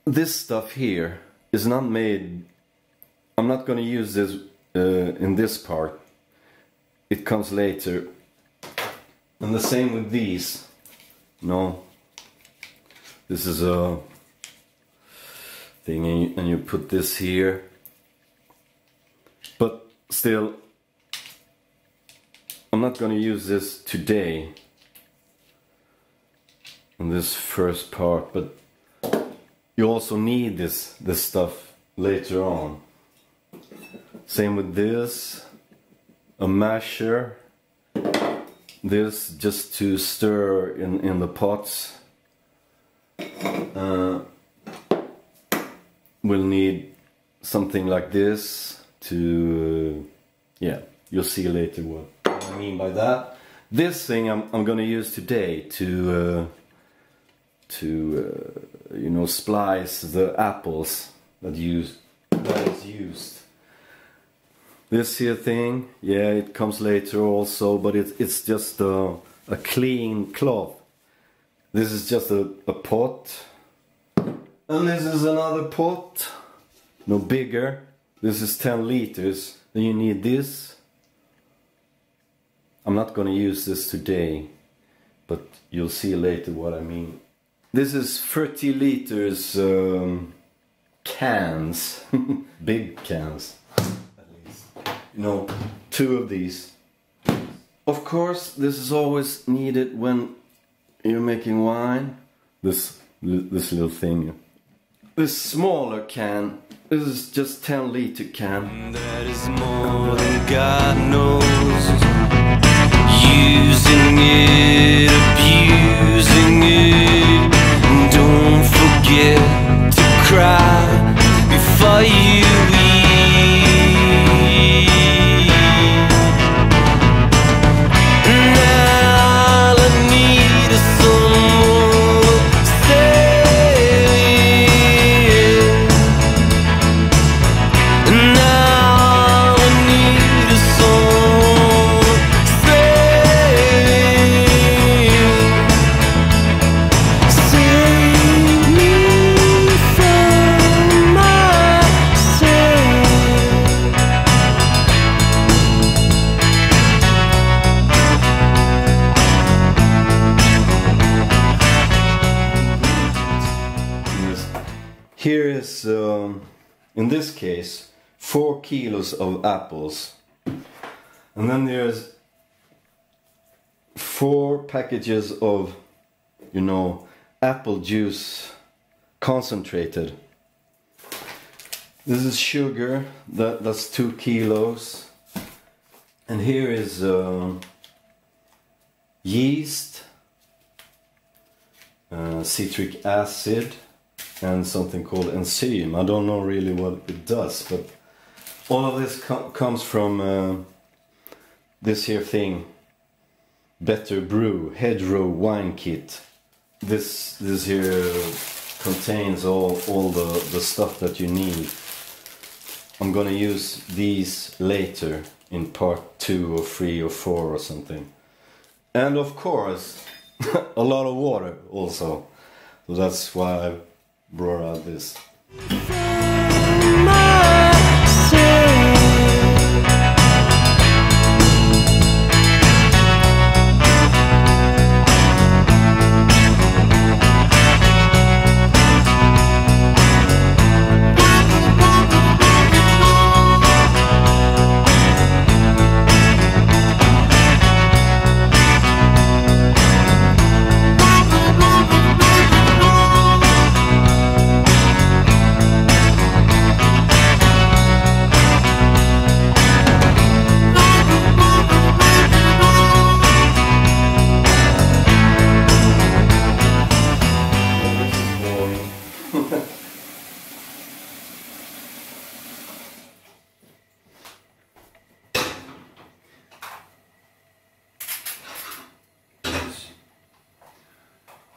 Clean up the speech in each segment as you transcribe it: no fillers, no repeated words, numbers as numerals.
this stuff here is not made. I'm not going to use this in this part. It comes later. And the same with these. No, this is a thing, and you put this here. But still, I'm not going to use this today in this first part, but you also need this stuff later on. Same with this, a masher, this just to stir in the pots. We'll need something like this to, yeah, you'll see later what I mean by that. This thing I'm gonna use today to you know, splice the apples that is used. This here thing, yeah, it comes later also, but it's just a clean cloth. This is just a pot, and this is another pot, no bigger. This is 10 liters. Then you need this. I'm not gonna use this today, but you'll see later what I mean. This is 30 liters cans, big cans, at least. You know, 2 of these. Of course, this is always needed when you're making wine. This little thing. This smaller can, this is just 10-liter can. That is more than God knows. Using it, abusing it. Don't forget to cry before you eat. Now I need someone to save. Now I need someone to save. Save me from myself. Here is, in this case, 4 kilos of apples. And then there's 4 packages of, you know, apple juice concentrated. This is sugar, that's 2 kilos. And here is yeast, citric acid, and something called enzyme. I don't know really what it does, but all of this comes from this here thing, Better Brew Hedgerow Wine Kit. This here contains all the stuff that you need. I'm gonna use these later in part 2 or 3 or 4 or something. And of course, a lot of water also. So that's why I brought out this.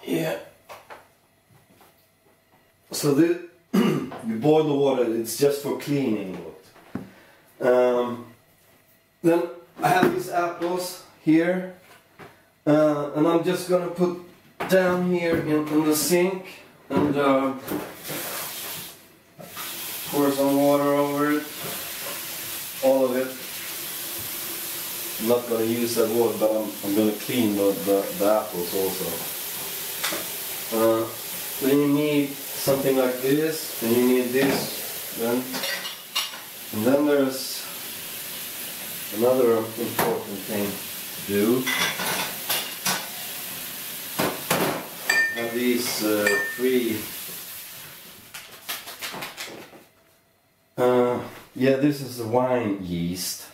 Yeah. So you boil the water, it's just for cleaning. Then I have these apples here, and I'm just gonna put down here in the sink, and Pour some water over it, all of it. I'm not going to use that water, but I'm going to clean the apples also. Then you need something like this, then you need this, and then there's another important thing to do. Have these three. Yeah, this is the wine yeast.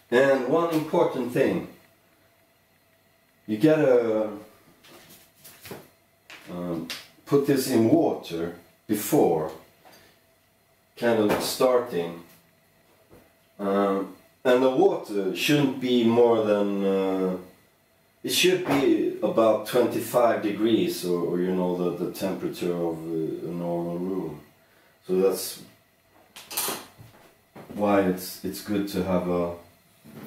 And one important thing, you gotta put this in water before kind of starting. And the water shouldn't be more than, it should be about 25 degrees or you know the temperature of a normal room. So that's why it's good to have a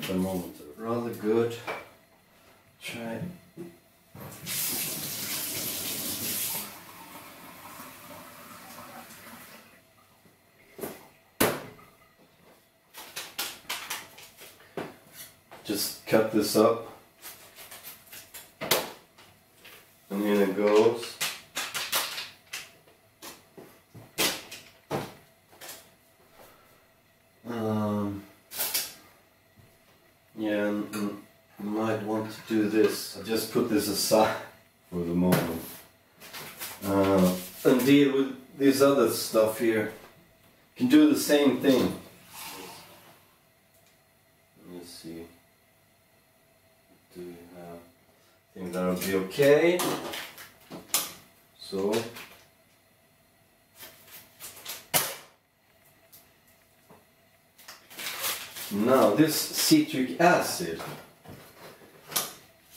thermometer. Rather good. Try. Just cut this up, and in it goes. Yeah, and you might want to do this. I just put this aside for the moment and deal with this other stuff here. You can do the same thing. Let's see. Do we have? I think that'll be okay. So. Now this citric acid,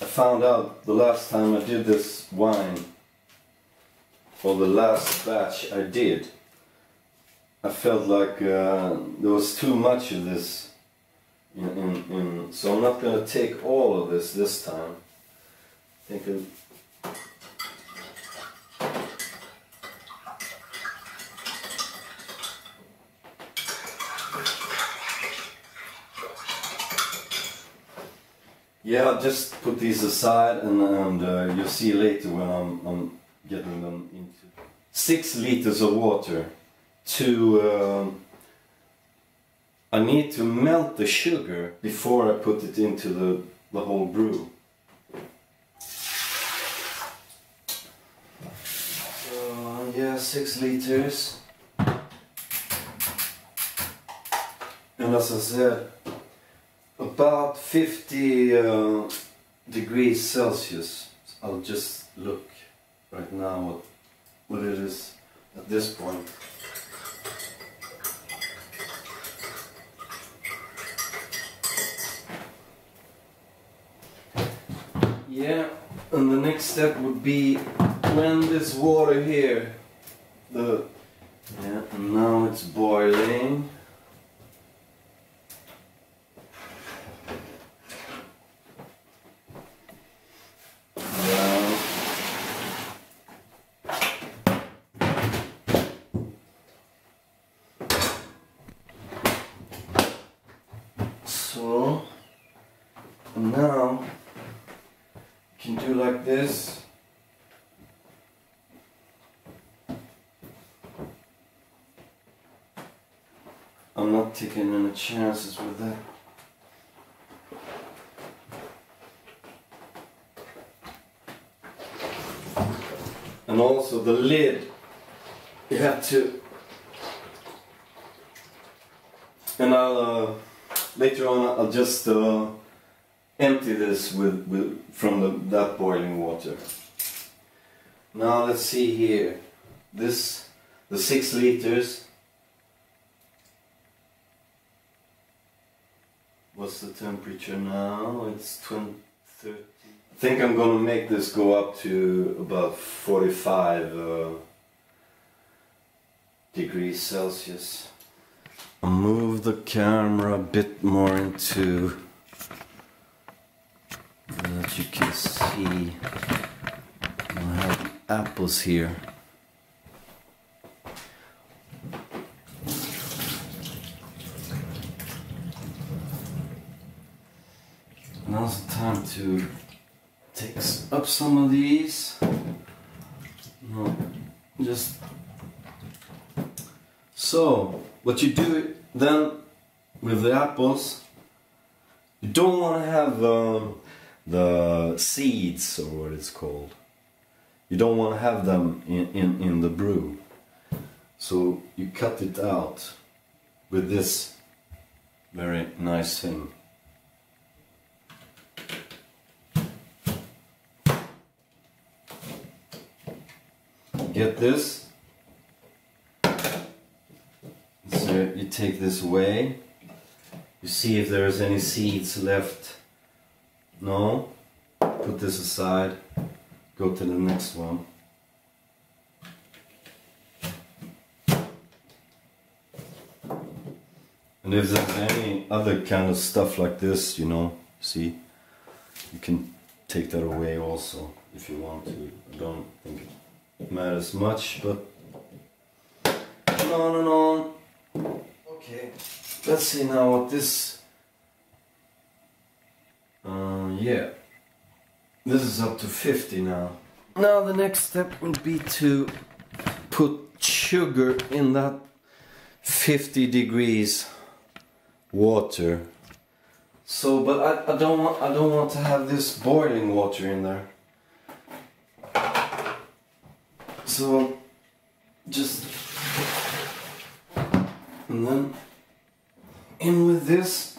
I found out the last time I did this wine, or the last batch I did, I felt like there was too much of this so I'm not going to take all of this time. I think yeah, I'll just put these aside and you'll see later when I'm getting them into 6 liters of water. I need to melt the sugar before I put it into the whole brew. So yeah, 6 liters. And as I said, about 50 degrees Celsius. I'll just look right now what it is at this point. Yeah, and the next step would be when this water here, and now it's boiling. So, now you can do like this. I'm not taking any chances with that. And also the lid, you have to, and I'll later on I'll just empty this from that boiling water. Now let's see here, the 6 liters. What's the temperature now? It's 30. I think I'm gonna make this go up to about 45 degrees Celsius. I'll move the camera a bit more into that you can see. I have apples here. now's the time to take up some of these. No, just so what you do then with the apples, you don't want to have the seeds, or what it's called. You don't want to have them in the brew. So you cut it out with this very nice thing. Get this. So you take this away. You see if there's any seeds left. No. Put this aside. Go to the next one. And if there's any other kind of stuff like this, you know, see, you can take that away also if you want to. I don't think it matters much, but no. Okay, let's see now what this. Yeah, this is up to 50 now. Now the next step will be to put sugar in that 50 degrees water. So, but I don't want to have this boiling water in there. So just, and then in with this.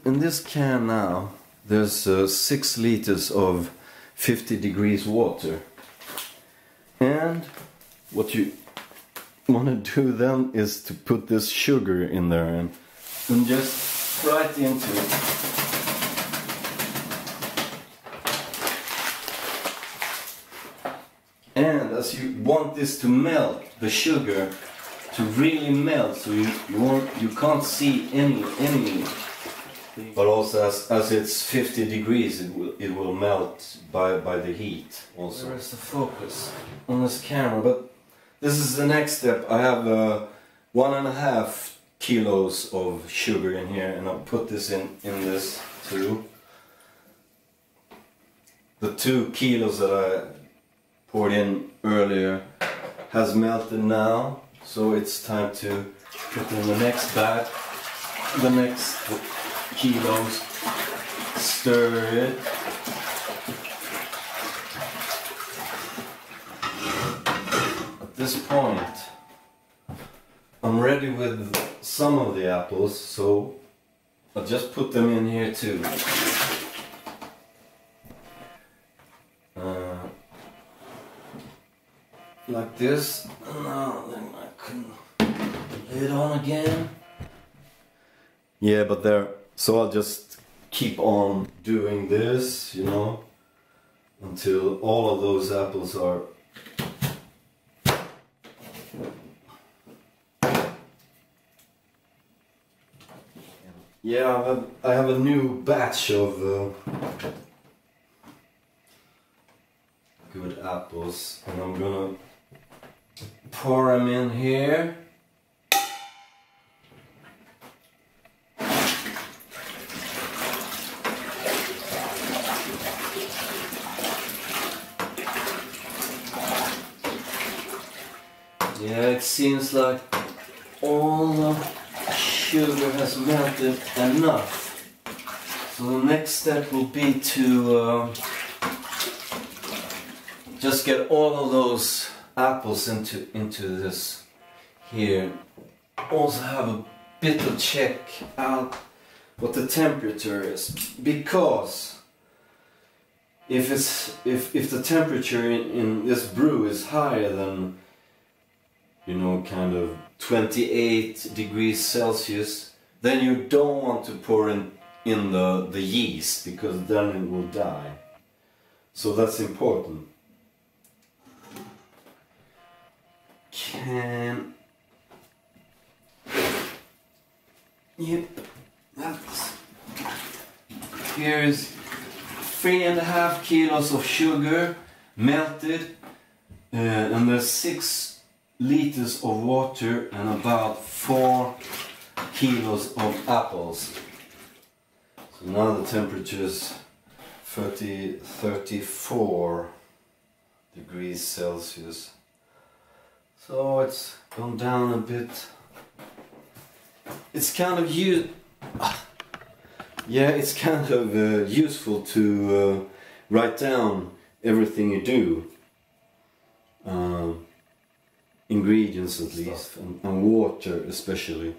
In this can now, there's 6 liters of 50 degrees water. And what you want to do then is to put this sugar in there and just right into it. And as you want this to melt, the sugar to really melt, so you can't see any. But also as it's 50 degrees, it will melt by the heat also. Where is the focus on this camera? But this is the next step. I have 1.5 kilos of sugar in here, and I'll put this in this too. The 2 kilos that I poured in earlier has melted now, so it's time to put in the next batch, the next kilos, stir it. At this point, I'm ready with some of the apples, so I'll just put them in here too. Like this. No, then I couldn't lay it on again. Yeah, but there. So I'll just keep on doing this, you know, until all of those apples are yeah, I have a new batch of good apples, and I'm gonna pour them in here. Yeah, it seems like all the sugar has melted enough. So the next step will be to just get all of those apples into this here. Also have a bit of check out what the temperature is, because if the temperature in this brew is higher than, you know, kind of 28 degrees Celsius, then you don't want to pour in the yeast, because then it will die. So that's important. Yep, that's, here's 3.5 kilos of sugar melted, and there's 6 liters of water and about 4 kilos of apples. So now the temperature is 34 degrees Celsius. So it's gone down a bit. It's kind of it's kind of useful to write down everything you do. Ingredients at least, and water especially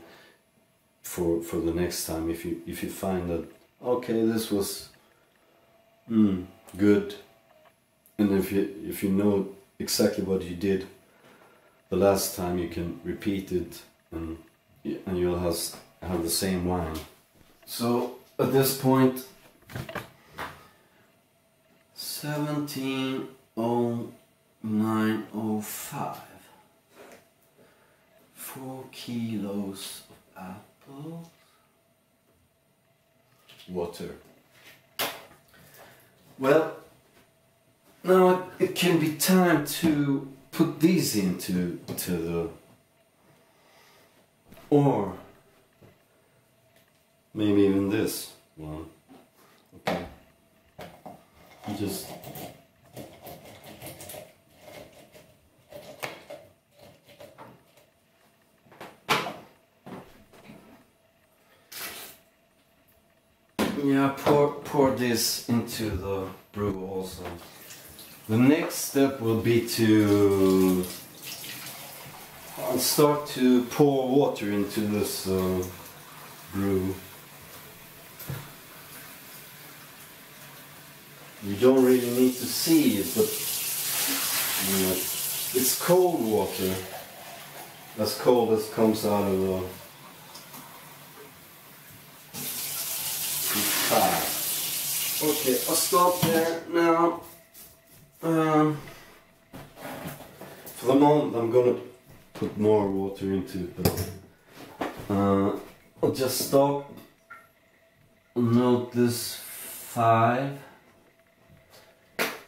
for the next time. If you find that okay, this was good, and if you know exactly what you did the last time, you can repeat it, and you'll have the same wine. So at this point, 17:09:05, 4 kilos of apples, water. Well, now it can be time to put these into the, or maybe even this one. Okay, just pour this into the brew also. The next step will be to start to pour water into this brew. You don't really need to see it, but it's cold water, as cold as comes out of the fire. Okay, I'll stop there now. For the moment I'm gonna put more water into it, but I'll just stop. Note this 5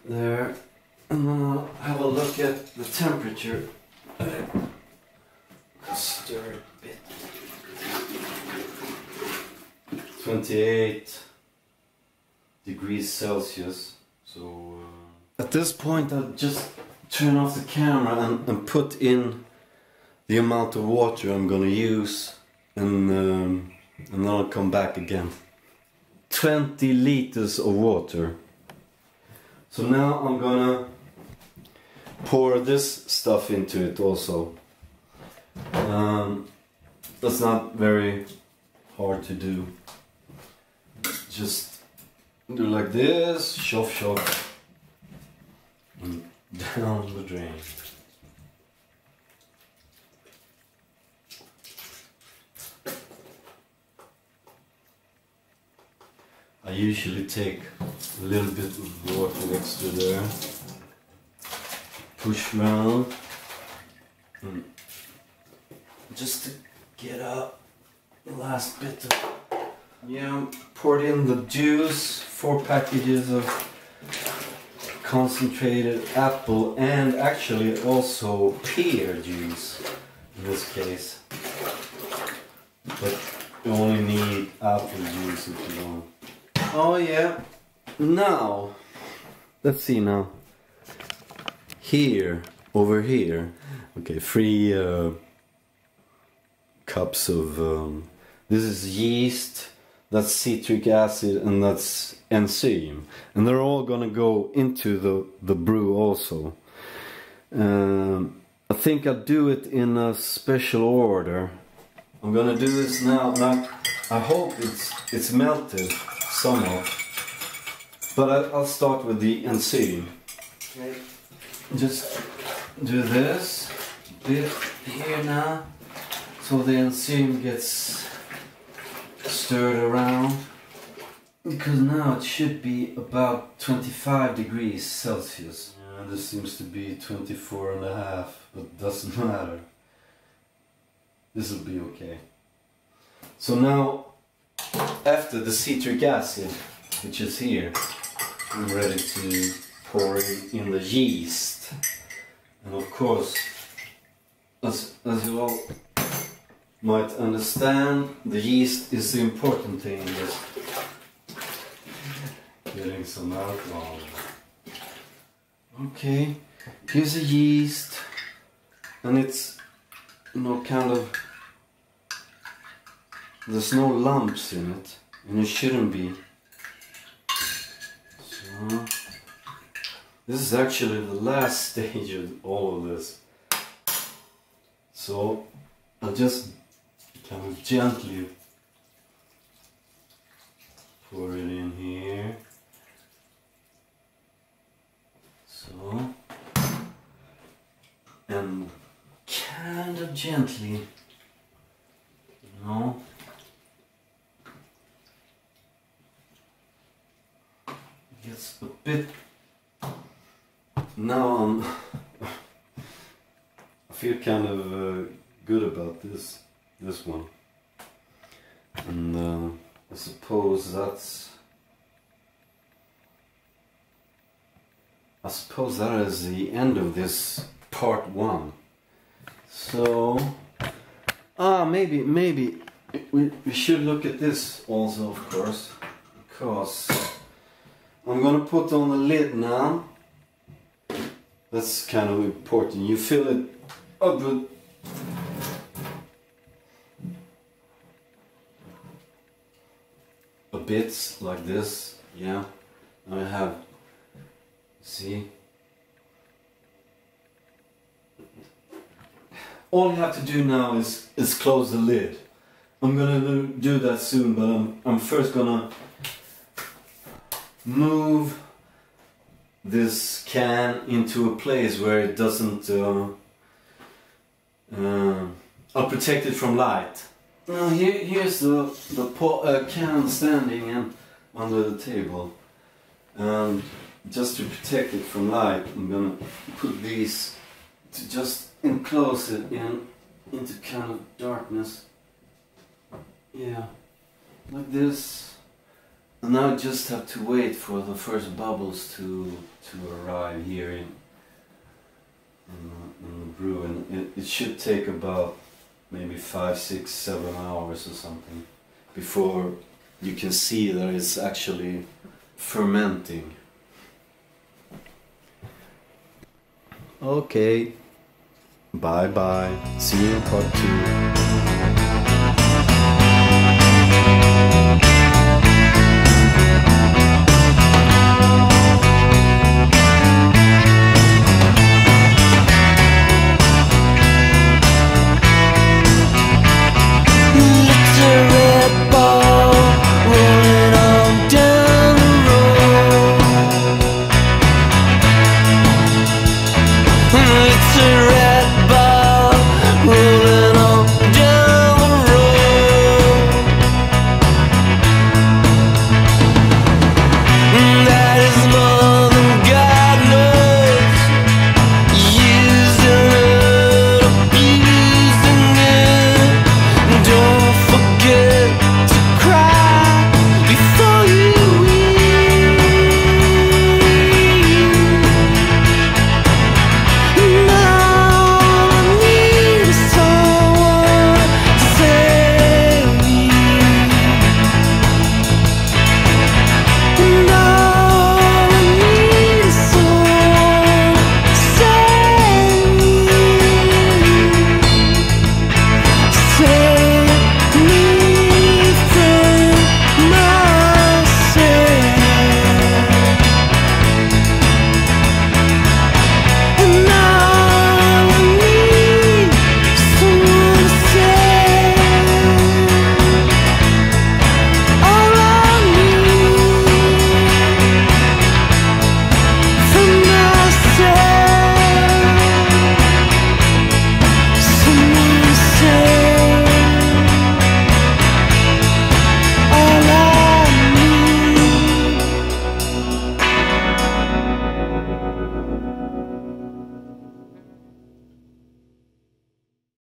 there, and I'll have a look at the temperature. Stir it a bit. 28 degrees Celsius. So at this point I'll just turn off the camera and put in the amount of water I'm gonna use, and then I'll come back again. 20 liters of water. So now I'm gonna pour this stuff into it also. That's not very hard to do. Just do like this, shove, and down the drain. I usually take a little bit of water extra there, push around, and just to get out the last bit of, poured in the juice, 4 packages of concentrated apple, and actually also pear juice in this case, but you only need apple juice if you want. Oh yeah, now let's see now. Here, over here, okay, 3 cups of this is yeast, that's citric acid, and that's enzyme, and they're all gonna go into the brew also. I think I'll do it in a special order. I'm gonna do this now, and I hope it's melted somewhat, but I'll start with the enzyme. Okay. Just do this bit here now, so the enzyme gets stirred around, because now it should be about 25 degrees Celsius. Yeah, this seems to be 24.5, but doesn't matter. This will be okay. So now, after the citric acid, which is here, I'm ready to pour in the yeast. And of course, as you all might understand, the yeast is the important thing in this. Getting some alcohol. Okay, here's a yeast, and it's, you know, kind of, there's no lumps in it, and it shouldn't be. So, this is actually the last stage of all of this. So, I'll just kind of gently pour it in here. So, and kind of gently, you know, it gets a bit, now I feel kind of good about this one, and I suppose that is the end of this part 1. So, maybe we should look at this also, of course, because I'm gonna put on the lid now. That's kind of important. You fill it up with a bit like this, yeah. I have, see, all you have to do now is close the lid. I'm gonna do that soon, but I'm first gonna move this can into a place where it doesn't I'll protect it from light. Now here's the can standing under the table, and just to protect it from light, I'm gonna put these to just enclose it into kind of darkness. Yeah, like this. And now I just have to wait for the first bubbles to arrive here in the brew, and it should take about maybe 5, 6, 7 hours or something before you can see that it's actually fermenting. Okay, bye bye, see you in part 2.